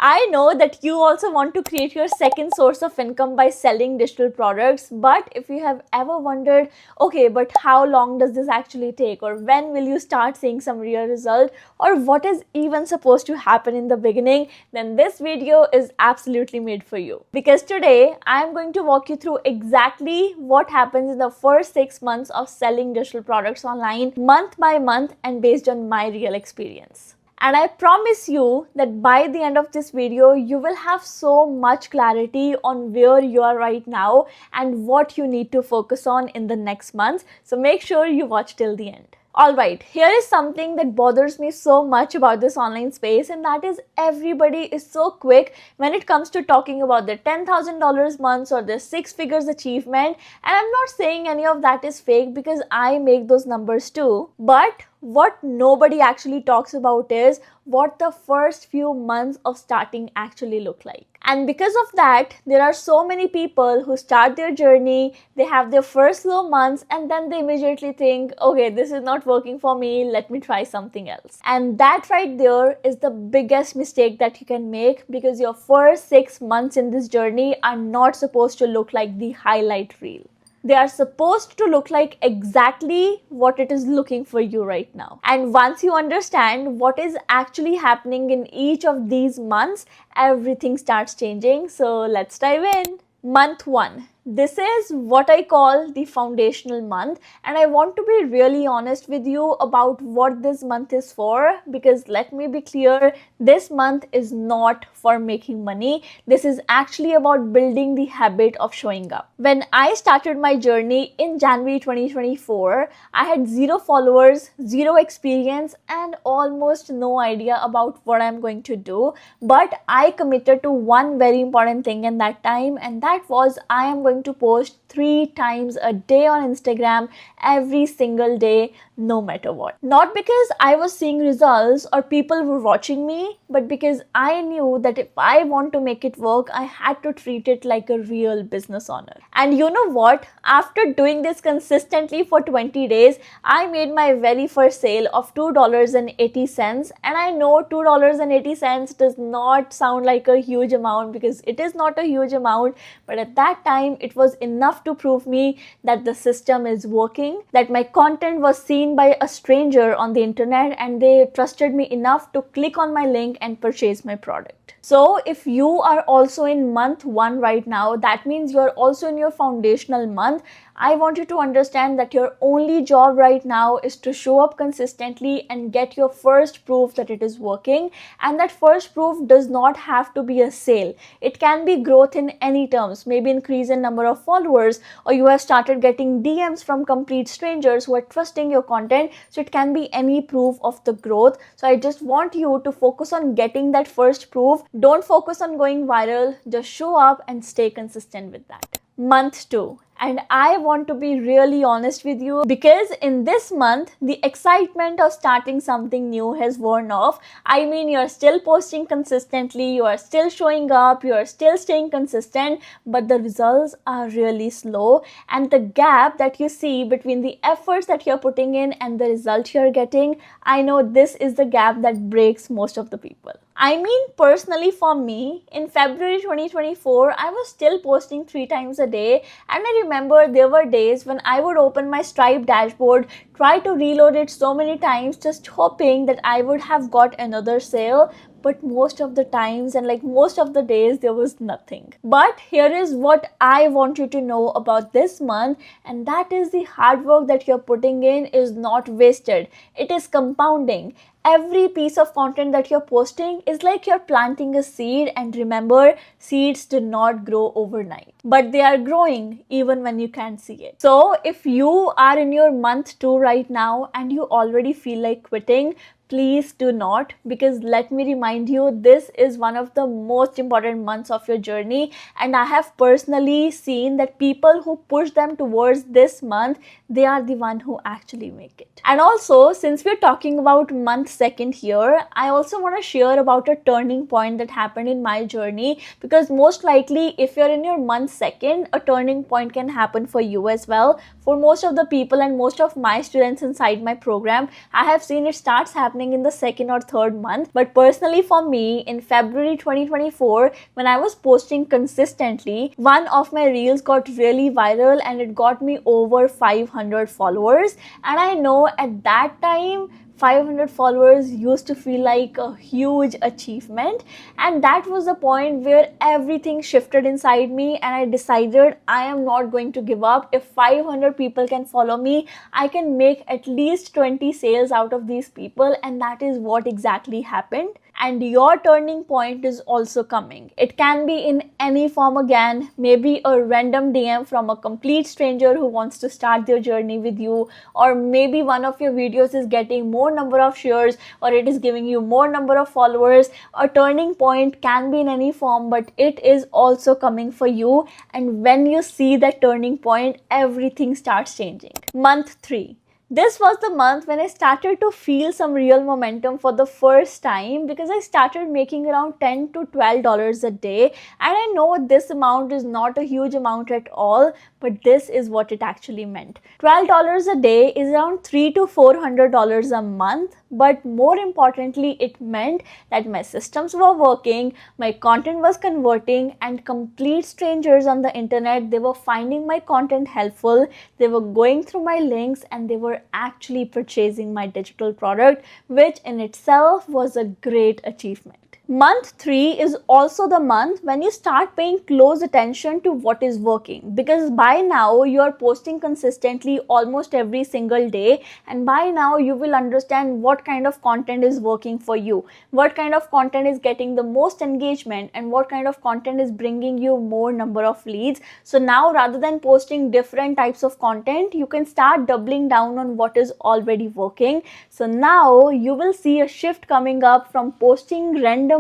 I know that you also want to create your second source of income by selling digital products, but if you have ever wondered, okay, but how long does this actually take, or when will you start seeing some real result, or what is even supposed to happen in the beginning, then this video is absolutely made for you. Because today I am going to walk you through exactly what happens in the first 6 months of selling digital products online, month by month, and based on my real experience. And I promise you that by the end of this video, you will have so much clarity on where you are right now and what you need to focus on in the next months. So make sure you watch till the end. Alright, here is something that bothers me so much about this online space, and that is everybody is so quick when it comes to talking about the $10,000 months or the 6 figures achievement. And I'm not saying any of that is fake because I make those numbers too. But what nobody actually talks about is what the first few months of starting actually look like. And because of that, there are so many people who start their journey, they have their first slow months, and then they immediately think, okay, this is not working for me, let me try something else. And that right there is the biggest mistake that you can make, because your first 6 months in this journey are not supposed to look like the highlight reel. They are supposed to look like exactly what it is looking for you right now. And once you understand what is actually happening in each of these months, everything starts changing. So let's dive in. Month 1. This is what I call the foundational month, and I want to be really honest with you about what this month is for, because let me be clear, this month is not for making money. This is actually about building the habit of showing up. When I started my journey in January 2024, I had 0 followers, 0 experience, and almost no idea about what I'm going to do. But I committed to one very important thing in that time, and that was I am going to post 3 times a day on Instagram every single day, no matter what. Not because I was seeing results or people were watching me, but because I knew that if I want to make it work, I had to treat it like a real business owner. And you know what? After doing this consistently for 20 days, I made my very first sale of $2.80. And I know $2.80 does not sound like a huge amount, because it is not a huge amount, but at that time it was enough to prove me that the system is working, that my content was seen by a stranger on the internet and they trusted me enough to click on my link and purchase my product. So if you are also in month 1 right now, that means you are also in your foundational month. I want you to understand that your only job right now is to show up consistently and get your first proof that it is working. And that first proof does not have to be a sale. It can be growth in any terms, maybe increase in number of followers, or you have started getting DMs from complete strangers who are trusting your content. So it can be any proof of the growth. So I just want you to focus on getting that first proof. Don't focus on going viral, just show up and stay consistent with that. Month 2. And I want to be really honest with you, because in this month, the excitement of starting something new has worn off. I mean, you're still posting consistently, you are still showing up, you are still staying consistent, but the results are really slow. And the gap that you see between the efforts that you're putting in and the result you're getting, I know this is the gap that breaks most of the people. I mean, personally for me, in February 2024, I was still posting 3 times a day, and I remember there were days when I would open my Stripe dashboard, try to reload it so many times, just hoping that I would have got another sale. But most of the times and most of the days, there was nothing. But here is what I want you to know about this month, and that is the hard work that you're putting in is not wasted. It is compounding. Every piece of content that you're posting is like you're planting a seed, and remember, seeds do not grow overnight, but they are growing even when you can't see it. So if you are in your month 2 right now and you already feel like quitting, please do not, because let me remind you, this is one of the most important months of your journey, and I have personally seen that people who push them towards this month, they are the one who actually make it. And also, since we're talking about month 2 here, I also want to share about a turning point that happened in my journey, because most likely if you're in your month 2, a turning point can happen for you as well. For most of the people and most of my students inside my program, I have seen it starts happening happening in the second or third month. But personally for me, in February 2024, when I was posting consistently, one of my reels got really viral and it got me over 500 followers. And I know at that time, 500 followers used to feel like a huge achievement, and that was the point where everything shifted inside me and I decided I am not going to give up. If 500 people can follow me, I can make at least 20 sales out of these people, and that is what exactly happened. And your turning point is also coming. It can be in any form again, maybe a random DM from a complete stranger who wants to start their journey with you, or maybe one of your videos is getting more number of shares, or it is giving you more number of followers. A turning point can be in any form, but it is also coming for you. And when you see that turning point, everything starts changing. Month 3. This was the month when I started to feel some real momentum for the first time, because I started making around $10 to $12 a day. And I know this amount is not a huge amount at all, but this is what it actually meant. $12 a day is around $300 to $400 a month. But more importantly, it meant that my systems were working, my content was converting, and complete strangers on the internet, they were finding my content helpful, they were going through my links, and they were actually purchasing my digital product, which in itself was a great achievement. Month 3 is also the month when you start paying close attention to what is working, because by now you are posting consistently almost every single day, and by now you will understand what kind of content is working for you, what kind of content is getting the most engagement, and what kind of content is bringing you more number of leads. So now, rather than posting different types of content, you can start doubling down on what is already working. So now you will see a shift coming up from posting randomly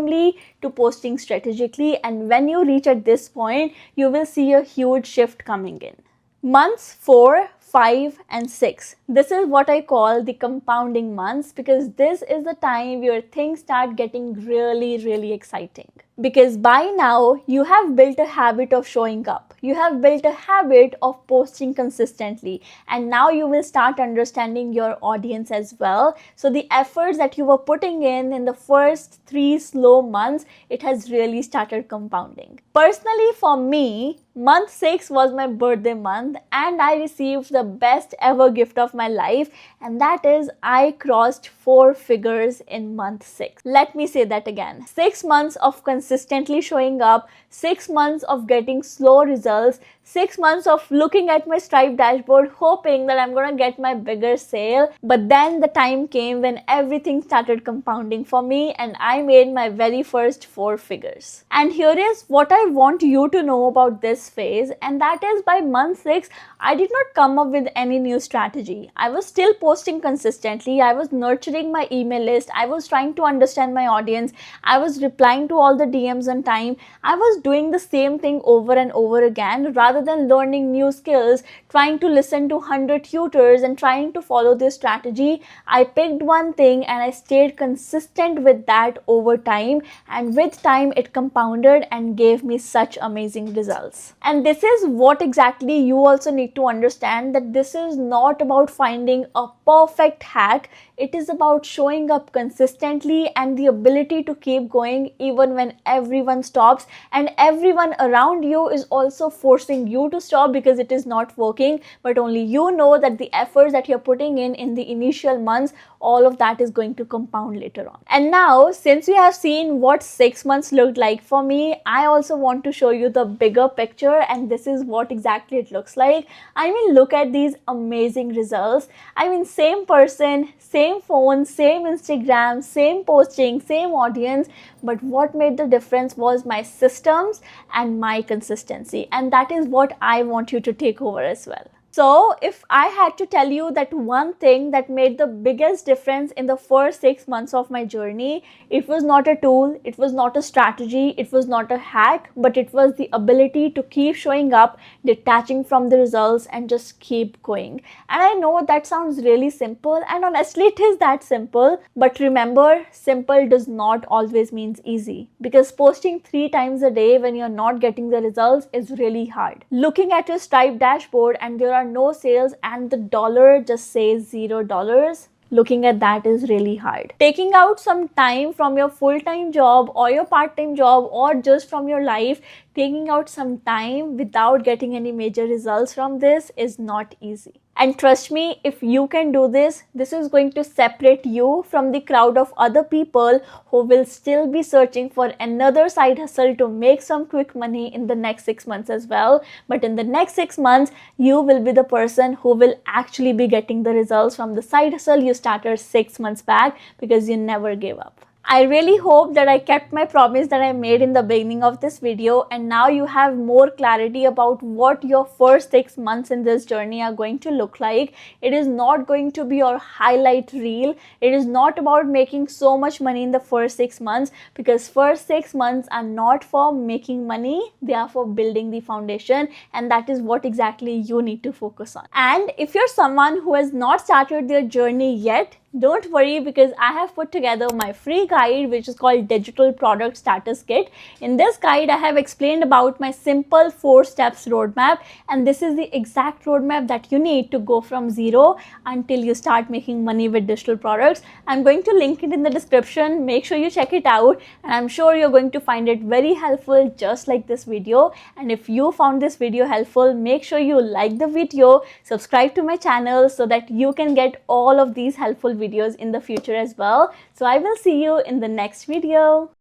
to posting strategically, and when you reach at this point, you will see a huge shift coming in. Months 4, 5 and 6. This is what I call the compounding months, because this is the time where things start getting really exciting. Because by now you have built a habit of showing up, you have built a habit of posting consistently, and now you will start understanding your audience as well. So the efforts that you were putting in the first 3 slow months, it has really started compounding. Personally for me, month 6 was my birthday month, and I received the best ever gift of my life, and that is I crossed 4 figures in month 6. Let me say that again. 6 months of consistently showing up, 6 months of getting slow results, 6 months of looking at my Stripe dashboard hoping that I'm gonna get my bigger sale. But then the time came when everything started compounding for me, and I made my very first 4 figures. And here is what I want you to know about this phase, and that is by month 6, I did not come up with any new strategy. I was still posting consistently, I was nurturing my email list, I was trying to understand my audience, I was replying to all the DMs on time, I was doing the same thing over and over again, rather than learning new skills, trying to listen to 100 tutors and trying to follow this strategy. I picked one thing and I stayed consistent with that over time, and with time it compounded and gave me such amazing results. And this is what exactly you also need to understand, that this is not about finding a perfect hack, it is about showing up consistently and the ability to keep going even when everyone stops, and everyone around you is also forcing you to stop because it is not working, but only you know that the efforts that you're putting in the initial months, all of that is going to compound later on. And now, since we have seen what 6 months looked like for me, I also want to show you the bigger picture, and this is what exactly it looks like. I mean, look at these amazing results. I mean, same person, same phone, same Instagram, same posting, same audience, but what made the difference was my systems and my consistency, and that is what I want you to take over as well. So if I had to tell you that one thing that made the biggest difference in the first 6 months of my journey, it was not a tool, it was not a strategy, it was not a hack, but it was the ability to keep showing up, detaching from the results, and just keep going. And I know that sounds really simple, and honestly it is that simple, but remember, simple does not always means easy, because posting 3 times a day when you're not getting the results is really hard. Looking at your Stripe dashboard and there are no sales and the dollar just says $0, looking at that is really hard. Taking out some time from your full-time job or your part-time job or just from your life, taking out some time without getting any major results from this is not easy. And trust me, if you can do this, this is going to separate you from the crowd of other people who will still be searching for another side hustle to make some quick money in the next 6 months as well. But in the next 6 months, you will be the person who will actually be getting the results from the side hustle you started 6 months back because you never gave up. I really hope that I kept my promise that I made in the beginning of this video, and now you have more clarity about what your first 6 months in this journey are going to look like. It is not going to be your highlight reel. It is not about making so much money in the first 6 months, because first 6 months are not for making money, they are for building the foundation, and that is what exactly you need to focus on. And if you're someone who has not started their journey yet, don't worry, because I have put together my free guide which is called Digital Product Status Kit. In this guide, I have explained about my simple 4 steps roadmap, and this is the exact roadmap that you need to go from zero until you start making money with digital products. I'm going to link it in the description. Make sure you check it out, and I'm sure you're going to find it very helpful, just like this video. And if you found this video helpful, make sure you like the video, subscribe to my channel so that you can get all of these helpful videos in the future as well. So I will see you in the next video.